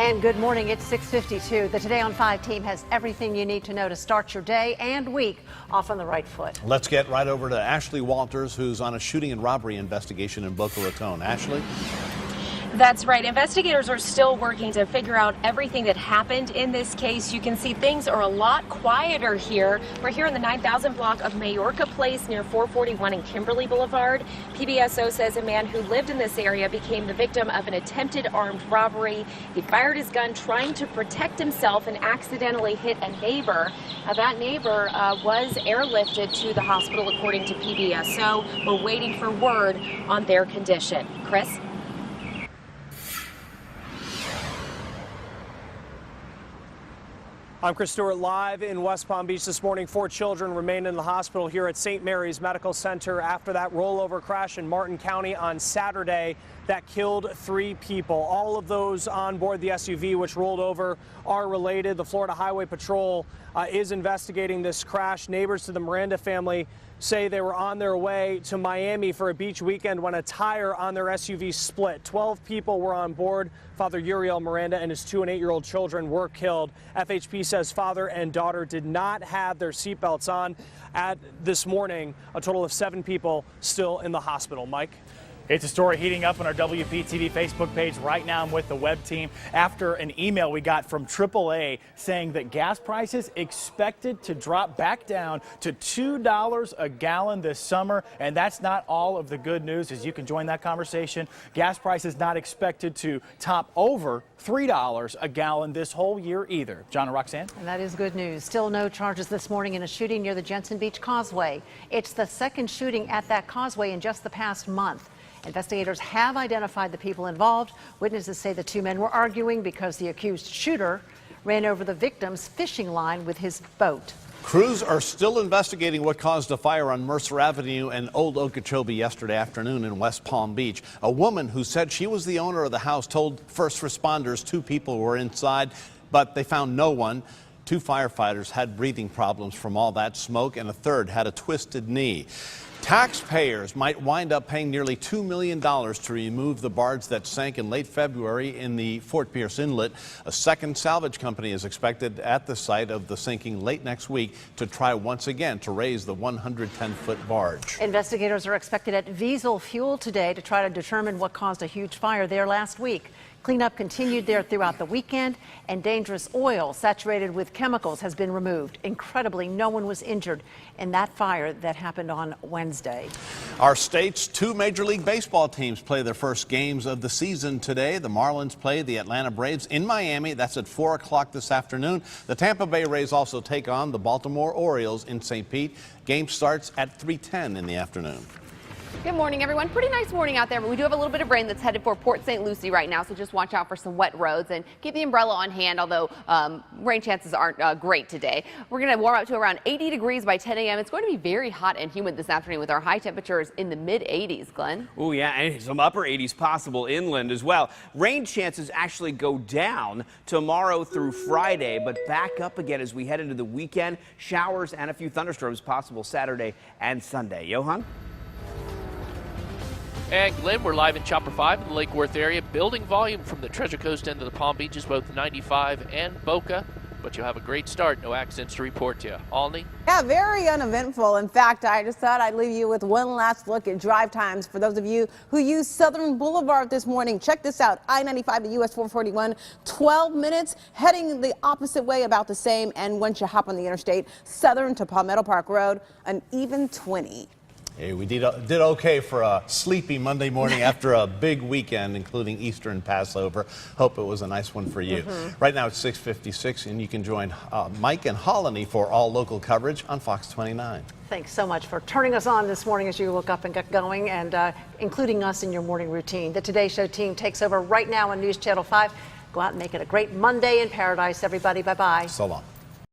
And good morning, it's 6:52. The Today on 5 team has everything you need to know to start your day and week off on the right foot. Let's get right over to Ashley Walters, who's on a shooting and robbery investigation in Boca Raton. Ashley? That's right. Investigators are still working to figure out everything that happened in this case. You can see things are a lot quieter here. We're here in the 9000 block of Majorca Place near 441 and Kimberly Boulevard. PBSO says a man who lived in this area became the victim of an attempted armed robbery. He fired his gun trying to protect himself and accidentally hit a neighbor. Now, that neighbor was airlifted to the hospital according to PBSO. We're waiting for word on their condition. Chris? I'm Chris Stewart, live in West Palm Beach this morning. 4 children remain in the hospital here at St. Mary's Medical Center after that rollover crash in Martin County on Saturday that killed 3 people. All of those on board the SUV which rolled over are related. The Florida Highway Patrol is investigating this crash. Neighbors to the Miranda family say they were on their way to Miami for a beach weekend when a tire on their SUV split. 12 people were on board. Father Uriel Miranda and his 2- and 8-year-old children were killed. FHP says father and daughter did not have their seatbelts on. At this morning, a total of 7 people still in the hospital. Mike? It's a story heating up on our WPTV Facebook page right now. I'm with the web team after an email we got from AAA saying that gas prices expected to drop back down to $2 a gallon this summer. And that's not all of the good news, as you can join that conversation. Gas prices not expected to top over $3 a gallon this whole year either. John and Roxanne? And that is good news. Still no charges this morning in a shooting near the Jensen Beach Causeway. It's the second shooting at that causeway in just the past month. Investigators have identified the people involved. Witnesses say the 2 men were arguing because the accused shooter ran over the victim's fishing line with his boat. Crews are still investigating what caused a fire on Mercer Avenue and Old Okeechobee yesterday afternoon in West Palm Beach. A woman who said she was the owner of the house told first responders 2 people were inside, but they found no one. 2 firefighters had breathing problems from all that smoke, and a third had a twisted knee. Taxpayers might wind up paying nearly $2 million to remove the barge that sank in late February in the Fort Pierce Inlet. A second salvage company is expected at the site of the sinking late next week to try once again to raise the 110-foot barge. Investigators are expected at Wiesel Fuel today to try to determine what caused a huge fire there last week. Cleanup continued there throughout the weekend, and dangerous oil saturated with chemicals has been removed. Incredibly, no one was injured in that fire that happened on Wednesday. Our state's 2 Major League Baseball teams play their first games of the season today. The Marlins play the Atlanta Braves in Miami. That's at 4 o'clock this afternoon. The Tampa Bay Rays also take on the Baltimore Orioles in St. Pete. Game starts at 3:10 in the afternoon. Good morning, everyone. Pretty nice morning out there, but we do have a little bit of rain that's headed for Port St. Lucie right now, so just watch out for some wet roads and keep the umbrella on hand, although rain chances aren't great today. We're going to warm up to around 80 degrees by 10 a.m. It's going to be very hot and humid this afternoon with our high temperatures in the mid-80s, Glenn. Oh, yeah, and some upper 80s possible inland as well. Rain chances actually go down tomorrow through Friday, but back up again as we head into the weekend. Showers and a few thunderstorms possible Saturday and Sunday. Johan? And Glenn, we're live in Chopper 5 in the Lake Worth area. Building volume from the Treasure Coast end of the Palm Beaches, both 95 and Boca. But you'll have a great start. No accidents to report to you. Alney? Yeah, very uneventful. In fact, I just thought I'd leave you with one last look at drive times for those of you who use Southern Boulevard this morning. Check this out. I-95 to US 441, 12 minutes. Heading the opposite way, about the same. And once you hop on the interstate, Southern to Palmetto Park Road, an even 20. Hey, we did okay for a sleepy Monday morning after a big weekend, including Easter and Passover. Hope it was a nice one for you. Right now it's 6:56, and you can join Mike and Holland for all local coverage on Fox 29. Thanks so much for turning us on this morning as you woke up and got going, and including us in your morning routine. The Today Show team takes over right now on News Channel 5. Go out and make it a great Monday in paradise, everybody. Bye-bye. So long.